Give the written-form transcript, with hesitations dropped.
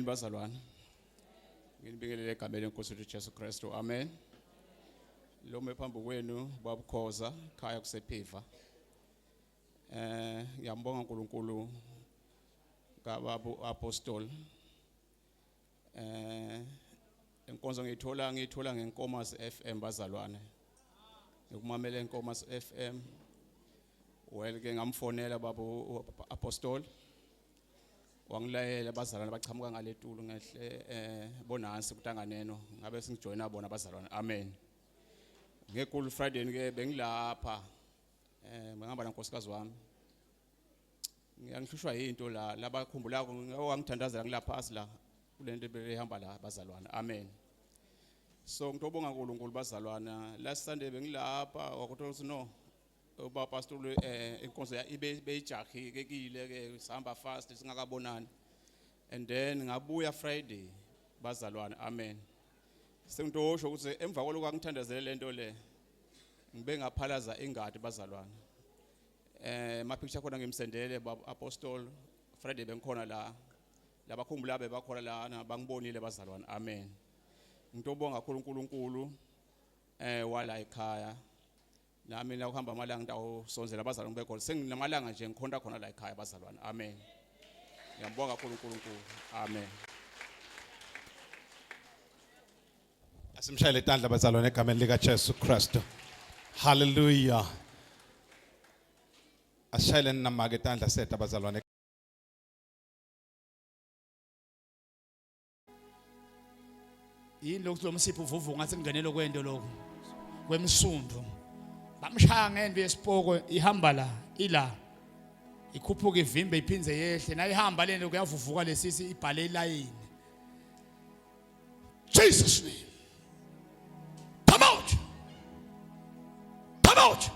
bazalwane. Nginibingelele egameni lenkosi yethu Jesu Kristu. Amen. Lo mephambi kwenu babukhoza khaya kusephiva. Ngiyambonga uNkulunkulu kaBaba Apostle. Inkonzo ngiyithola ngeNkomazi FM bazalwane. Ngikumamela eNkomazi FM. Well ke ngamfonela baba Apostle. Wangilayela abazalwane bachamuka ngale tulo ngehle bonansi kutanganeno ngabe singijoyina bona abazalwane. Amen. NgeGood Friday ke bengilapha ngihamba nankosikazi wami. Ngiyangihlushwa into la labakhumbula ngawangithandazela ngilapha asila kulento behamba la bazalwane. Amen. So ngitobonga uNkulunkulu bazalwana. Last Sunday bengilapha wakuthola no Baba Pastor inkonzo ibe beyijahile ke sihamba fast singakabonani. And then ngabuya Friday bazalwane. Amen. Sengitosho ukuthi emva kwaloko ngithandazele lento le ngibe ngaphalaza ingadi bazalwane. Ma picture khona ngimsendele Baba Apostle Friday bengikhona la labakhumbula bebakhona la bangibonile bazalwane. Amen. Ngitobonga kakhulu uNkulunkulu wala ekhaya. Nami la ukuhamba amalanga ndawo sonzela abazalwane bekhona senginamalanga nje ngikhonda khona la ekhaya bazalwane. Amen. Ngiyambonga kakhulu uNkulunkulu. Amen. Asimshayele tandla bazalwane egameni lika Jesu Kristu. Hallelujah. Ashayele namake tandla setha bazalwane. Yini lokho lomsipho uvuvu ngathi kungenelo kwento lokho kwemsundu bamshaya ngendwe yesipoko ihamba la ila ikhuphuka ivimbe iphinze yehle na ihamba lento kuyavuvuka lesisi ibhale ilayini. Jesus name. Come out.